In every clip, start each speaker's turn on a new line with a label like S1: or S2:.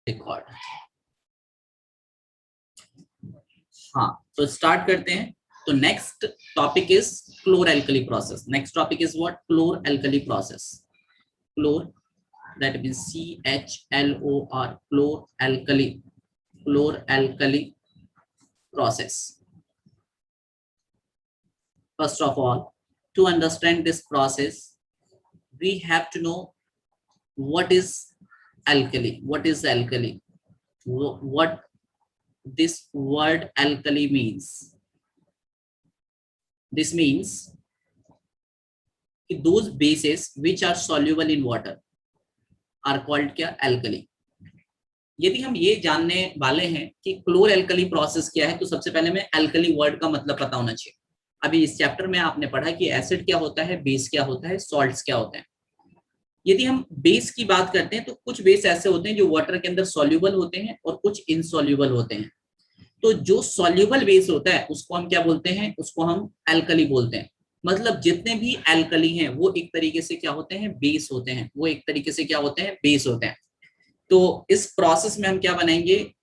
S1: Record. हाँ, तो start करते हैं। तो next topic is क्लोर alkali process. Next topic is what? क्लोर alkali process. क्लोर, that means CHLOR, क्लोर alkali process. First of all, to understand this process, we have to know what is alkali. What is alkali? What this word alkali means? This means those bases which are soluble in water are called क्या? alkali. यदि हम ये जानने वाले हैं कि क्लोर alkali process क्या है, तो सबसे पहले हमें एल्कली वर्ड का मतलब पता होना चाहिए। अभी इस चैप्टर में आपने पढ़ा कि एसिड क्या होता है, बेस क्या होता है, सॉल्ट्स क्या होते हैं। यदि हम बेस की बात करते हैं तो कुछ बेस ऐसे होते हैं जो वाटर के अंदर सॉल्यूबल होते हैं और कुछ इनसॉल्यूबल होते हैं। तो जो सॉल्यूबल बेस होता है उसको हम क्या बोलते हैं? उसको हम एल्कली बोलते हैं। मतलब जितने भी एल्कली हैं वो एक तरीके से क्या होते हैं? बेस होते हैं। वो एक तरीके से क्या होते हैं? बेस होते हैं। तो इस प्रोसेस में हम क्या बनाएंगे?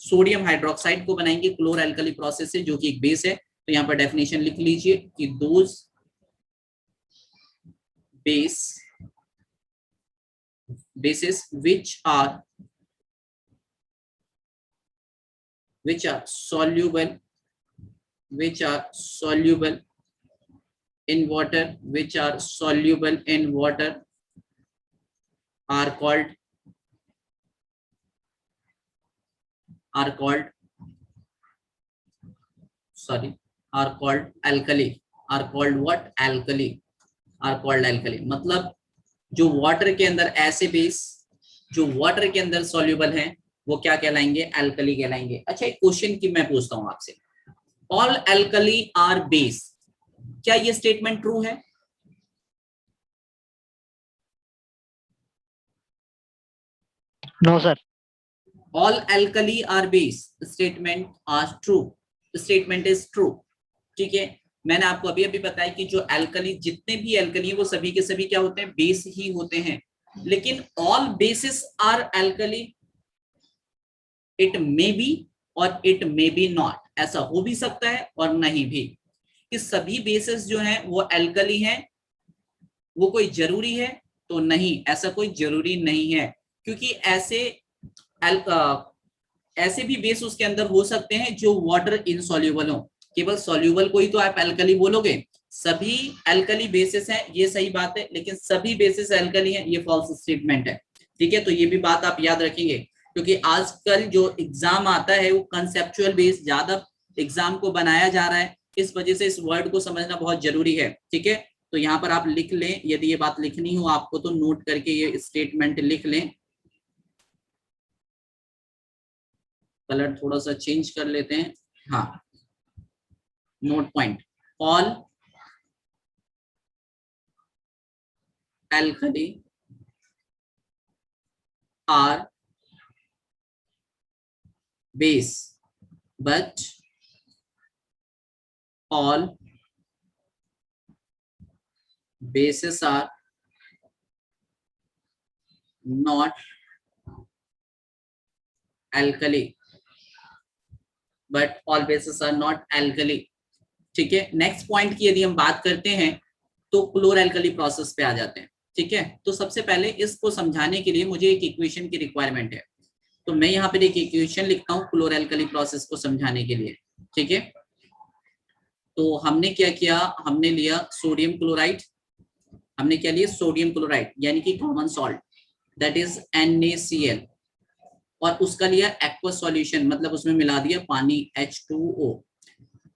S1: सोडियम हाइड्रोक्साइड को बनाएंगे क्लोर एल्कली प्रोसेस से, जो कि एक बेस है। तो यहाँ पर डेफिनेशन लिख लीजिए कि those bases which are soluble in water, are called alkali. Are called what? alkali. Are called alkali. मतलब जो वाटर के अंदर ऐसे बेस जो वाटर के अंदर सॉल्यूबल हैं वो क्या कहलाएंगे? एल्कली कहलाएंगे। अच्छा, एक क्वेश्चन की मैं पूछता हूं आपसे, ऑल एल्कली आर बेस, क्या ये स्टेटमेंट ट्रू है?
S2: No sir.
S1: All alkali are base statement are true, statement is true. ठीक है, मैंने आपको अभी अभी बताया कि जो एल्कली, जितने भी एल्कली है वो सभी के सभी क्या होते हैं? बेस ही होते हैं। लेकिन all bases are alkali, it may be or it may be not. ऐसा हो भी सकता है और नहीं भी। कि सभी बेसिस जो हैं वो एल्कली हैं, वो कोई जरूरी है? तो नहीं, ऐसा कोई जरूरी नहीं है। क्योंकि ऐसे भी बेस उसके अंदर हो सकते हैं जो वाटर इनसॉल्यूबल हो। केवल सॉल्यूबल को ही तो आप एल्कली बोलोगे। सभी एल्कली बेसिस हैं, ये सही बात है, लेकिन सभी बेसिस एल्कली हैं, ये फॉल्स स्टेटमेंट है। ठीक है, तो ये भी बात आप याद रखेंगे, क्योंकि आजकल जो एग्जाम आता है वो कंसेप्चुअल बेस ज्यादा एग्जाम को बनाया जा रहा है। इस वजह से इस वर्ड को समझना बहुत जरूरी है। ठीक है, तो यहाँ पर आप लिख लें, यदि ये बात लिखनी हो आपको तो नोट करके ये स्टेटमेंट लिख लें। कलर थोड़ा सा चेंज कर लेते हैं। हाँ, note point, all alkali are base but all bases are not alkali, but all bases are not alkali। ठीक है, नेक्स्ट पॉइंट की यदि हम बात करते हैं तो क्लोर एल्कली प्रोसेस पे आ जाते हैं। ठीक है, तो सबसे पहले इसको समझाने के लिए मुझे एक इक्वेशन की रिक्वायरमेंट है। तो मैं यहाँ पर एक इक्वेशन लिखता हूँ क्लोर एल्कली प्रोसेस को समझाने के लिए। ठीक है, तो हमने क्या किया? हमने लिया सोडियम क्लोराइड। हमने क्या लिया? सोडियम क्लोराइड, यानी कि common salt, that is NaCl। और उसका लिया एक्वस सॉल्यूशन, मतलब उसमें मिला दिया पानी H2O।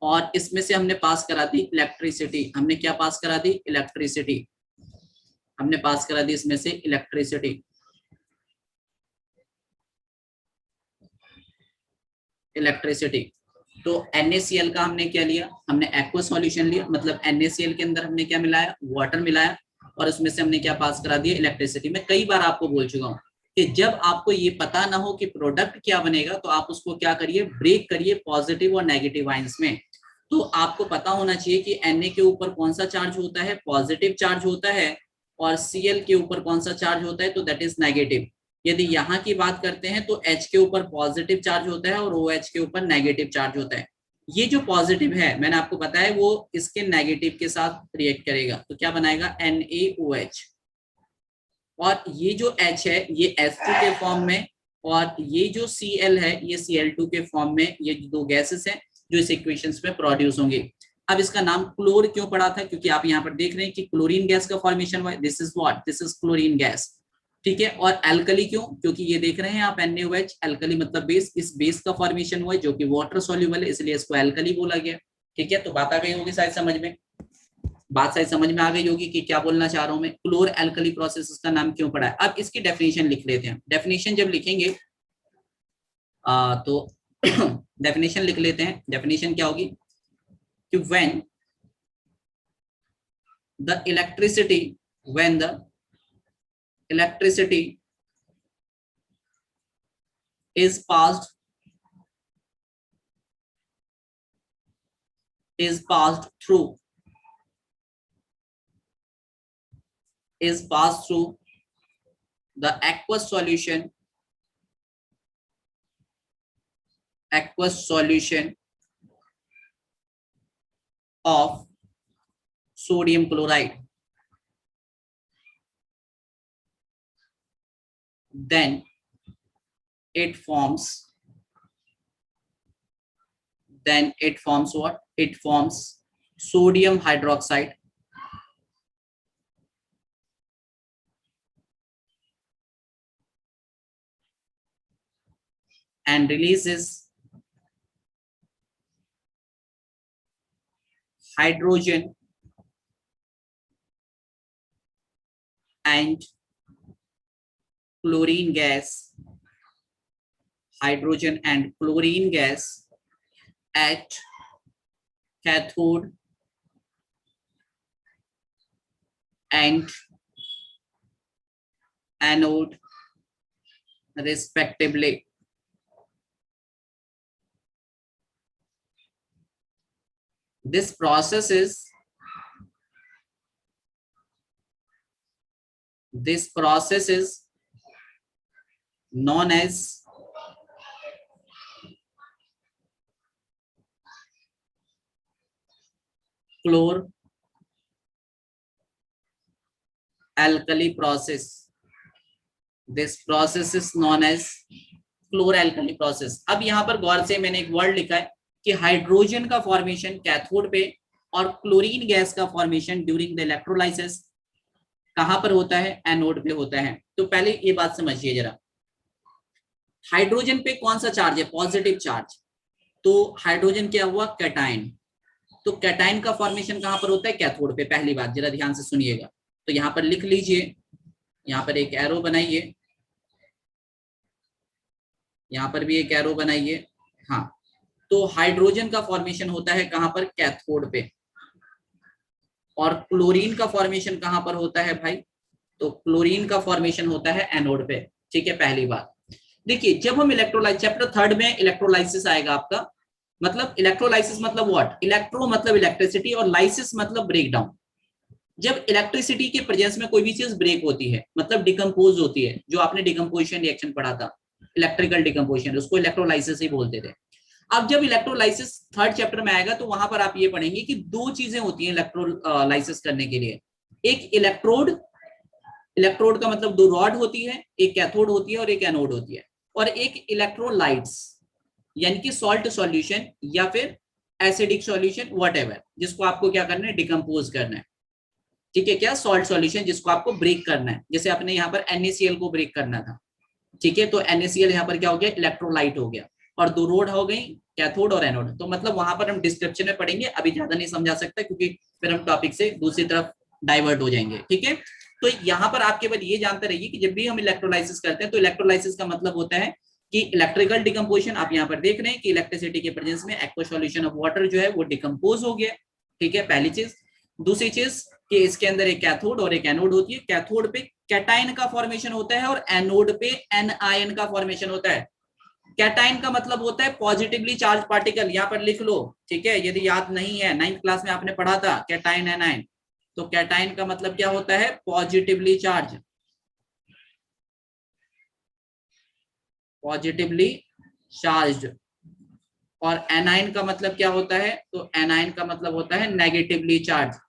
S1: और इसमें से हमने पास करा दी इलेक्ट्रिसिटी। हमने क्या पास करा दी? इलेक्ट्रिसिटी। हमने पास करा दी इसमें से इलेक्ट्रिसिटी। तो NaCl का हमने क्या लिया? हमने एक्वस सॉल्यूशन लिया, मतलब NaCl के अंदर हमने क्या मिलाया? वाटर मिलाया, और उसमें से हमने क्या पास करा दिया? इलेक्ट्रिसिटी। मैं कई बार आपको बोल चुका हूँ कि जब आपको ये पता ना हो कि प्रोडक्ट क्या बनेगा तो आप उसको क्या करिए? ब्रेक करिए पॉजिटिव और नेगेटिव आयंस में। तो आपको पता होना चाहिए कि Na के ऊपर कौन सा चार्ज होता है? पॉजिटिव चार्ज होता है। और Cl के ऊपर कौन सा चार्ज होता है? तो दैट इज नेगेटिव। यदि यहाँ की बात करते हैं तो H के ऊपर पॉजिटिव चार्ज होता है और OH के ऊपर नेगेटिव चार्ज होता है। ये जो पॉजिटिव है मैंने आपको बताया वो इसके नेगेटिव के साथ रिएक्ट करेगा, तो क्या बनाएगा NaOH। और ये जो H है ये H2 के फॉर्म में, और ये जो Cl है ये Cl2 के फॉर्म में, ये दो गैसेस हैं जो इस इक्वेशंस में प्रोड्यूस होंगे। अब इसका नाम क्लोर क्यों पड़ा था, क्योंकि आप यहाँ पर देख रहे हैं कि क्लोरीन गैस का फॉर्मेशन हुआ है, this is what, this is chlorine gas, ठीक है। और एल्कली क्यों, क्योंकि ये देख रहे हैं आप NaOH, एल्कली मतलब बेस, इस बेस का फॉर्मेशन हुआ है जो कि वाटर सॉल्युबल है, इसलिए इसको एल्कली बोला गया, ठीक है। तो बात आ गई होगी शायद समझ में, बात शायद समझ में आ गई होगी कि क्या बोलना चाह रहा हूं मैं, क्लोर एल्कली प्रोसेस का नाम क्यों पड़ा है। अब इसकी डेफिनेशन लिख लेते हैं। डेफिनेशन जब लिखेंगे तो डेफिनेशन लिख लेते हैं। डेफिनेशन क्या होगी कि when the electricity is passed through the aqueous solution of sodium chloride, then it forms what? It forms sodium hydroxide and releases hydrogen and chlorine gas at cathode and anode respectively. This process is known as chlor-alkali process. This process is known as chlor-alkali process. अब यहाँ पर गौर से मैंने एक word लिखा है कि hydrogen का फॉर्मेशन कैथोड पे और क्लोरीन गैस का फॉर्मेशन ड्यूरिंग द इलेक्ट्रोलाइसिस कहां पर होता है? एनोड पे होता है। तो पहले ये बात समझिए जरा, हाइड्रोजन पे कौन सा चार्ज है? Positive charge. तो हाइड्रोजन क्या हुआ? कैटायन। तो कैटायन का फॉर्मेशन कहां पर होता है? कैथोड पे। पहली बात जरा ध्यान से सुनिएगा, तो यहाँ पर लिख लीजिए, यहाँ पर एक एरो बनाइए, यहाँ पर भी एक एरो बनाइए। हाँ, तो हाइड्रोजन का फॉर्मेशन होता है कहां पर? कैथोड पे। और क्लोरीन का फॉर्मेशन कहां पर होता है भाई? तो क्लोरीन का फॉर्मेशन होता है एनोड पे, ठीक है। पहली बात देखिए, जब हम इलेक्ट्रोलाइसिस चैप्टर 3 में इलेक्ट्रोलाइसिस आएगा आपका, मतलब इलेक्ट्रोलाइसिस मतलब व्हाट? इलेक्ट्रो मतलब इलेक्ट्रिसिटी और लाइसिस मतलब ब्रेक डाउन। जब इलेक्ट्रिसिटी के प्रेजेंस में कोई भी चीज ब्रेक होती है मतलब डिकम्पोज होती है, जो आपने डिकम्पोजिशन रिएक्शन पढ़ा था, इलेक्ट्रिकल डिकम्पोजिशन, उसको इलेक्ट्रोलाइसिस ही बोलते थे। अब जब इलेक्ट्रोलाइसिस 3rd चैप्टर में आएगा तो वहां पर आप ये पढ़ेंगे कि दो चीजें होती हैं इलेक्ट्रोलाइसिस करने के लिए। एक इलेक्ट्रोड का मतलब दो रॉड होती है, एक कैथोड होती है और एक एनोड होती है, और एक इलेक्ट्रोलाइट्स यानी कि सॉल्ट सॉल्यूशन या फिर एसिडिक सॉल्यूशन, व्हाटएवर, जिसको आपको क्या करना है? डिकम्पोज करना है, ठीक है। क्या? सॉल्ट सॉल्यूशन जिसको आपको ब्रेक करना है, जैसे अपने यहाँ पर NaCl को ब्रेक करना था, ठीक है। तो NaCl यहाँ पर क्या हो गया? इलेक्ट्रोलाइट हो गया, और दो रोड हो गई, कैथोड और एनोड। तो मतलब वहां पर हम डिस्क्रिप्शन में पढ़ेंगे, अभी ज्यादा नहीं समझा सकता क्योंकि फिर हम टॉपिक से दूसरी तरफ डाइवर्ट हो जाएंगे, ठीक है। तो यहाँ पर आप केवल ये जानते रहिए कि जब भी हम इलेक्ट्रोलाइसिस करते हैं तो इलेक्ट्रोलाइसिस का मतलब होता है कि इलेक्ट्रिकल डिकम्पोजिशन, आप यहाँ पर देख रहे हैं कि इलेक्ट्रिसिटी के प्रेजेंस में एक्वस सॉल्यूशन ऑफ वाटर जो है वो डिकम्पोज हो गया, ठीक है। पहली चीज। दूसरी चीज कि इसके अंदर एक कैथोड और एक एनोड होती है। कैथोड पे कैटायन का फॉर्मेशन होता है और एनोड पे एनआयन का फॉर्मेशन होता है। कैटायन का मतलब होता है पॉजिटिवली चार्ज पार्टिकल, यहाँ पर लिख लो, ठीक है। यदि याद नहीं है, 9th क्लास में आपने पढ़ा था कैटायन एनायन। तो कैटायन का मतलब क्या होता है? Positively charge, positively charged. और एनाइन का मतलब क्या होता है, तो एनाइन का मतलब होता है नेगेटिवली चार्ज।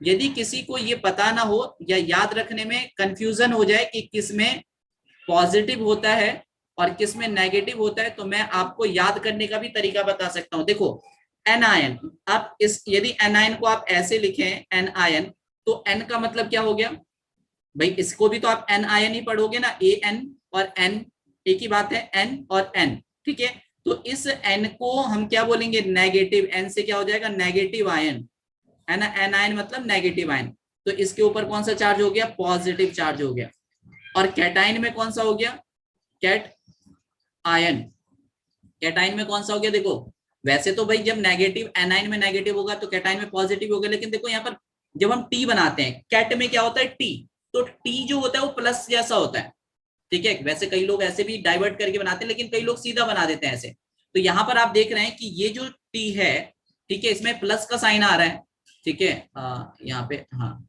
S1: यदि किसी को ये पता ना हो या याद रखने में कंफ्यूजन हो जाए कि किसमें पॉजिटिव होता है और किसमें नेगेटिव होता है, तो मैं आपको याद करने का भी तरीका बता सकता हूं। देखो एनायन, आप इस यदि एनायन को आप ऐसे लिखें एन आयन, तो एन का मतलब क्या हो गया भाई, इसको भी तो आप एन आयन ही पढ़ोगे ना, ए एन और एन एक ही बात है, एन और एन, ठीक है। तो इस एन को हम क्या बोलेंगे, नेगेटिव, एन से क्या हो जाएगा नेगेटिव आयन, है ना, एन आयन मतलब नेगेटिव आयन। तो इसके ऊपर कौन सा चार्ज हो गया, पॉजिटिव चार्ज हो गया। और कैटाइन में कौन सा हो गया, कैट आयन, कैटाइन में कौन सा हो गया, देखो वैसे तो भाई जब नेगेटिव एनाइन में नेगेटिव होगा तो कैटाइन में पॉजिटिव होगा, लेकिन देखो यहाँ पर जब हम टी बनाते हैं, कैट में क्या होता है टी, तो टी जो होता है वो प्लस जैसा होता है, ठीक है। वैसे कई लोग ऐसे भी डाइवर्ट करके बनाते हैं, लेकिन कई लोग सीधा बना देते हैं ऐसे। तो यहाँ पर आप देख रहे हैं कि ये जो टी है, ठीक है, इसमें प्लस का साइन आ रहा है, ठीक है। यहाँ पे, हाँ,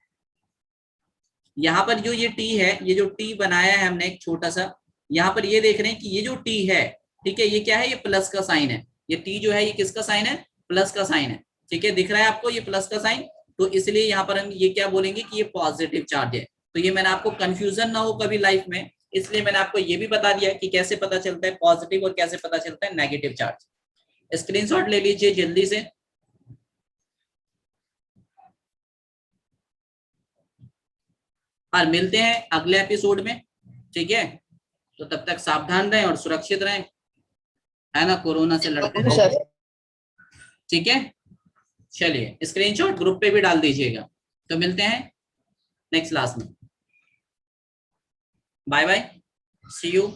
S1: यहाँ पर जो ये टी है, ये जो टी बनाया है हमने एक छोटा सा, यहाँ पर ये देख रहे हैं कि ये जो टी है, ठीक है, ये क्या है, ये प्लस का साइन है। ये टी जो है ये किसका साइन है, प्लस का साइन है, ठीक है, दिख रहा है आपको ये प्लस का साइन। तो इसलिए यहाँ पर हम ये क्या बोलेंगे कि ये पॉजिटिव चार्ज है। तो ये मैंने आपको कंफ्यूजन ना हो कभी लाइफ में, इसलिए मैंने आपको ये भी बता दिया कि कैसे पता चलता है पॉजिटिव और कैसे पता चलता है नेगेटिव चार्ज। स्क्रीनशॉट ले लीजिए जल्दी से। और मिलते हैं अगले एपिसोड में, ठीक है। तो तब तक सावधान रहें और सुरक्षित रहें, है ना, कोरोना से लड़ते
S3: ओके
S1: रहें,
S3: सर।
S1: ठीक है। चलिए स्क्रीनशॉट ग्रुप पे भी डाल दीजिएगा। तो मिलते हैं नेक्स्ट क्लास में, बाय बाय, सी यू।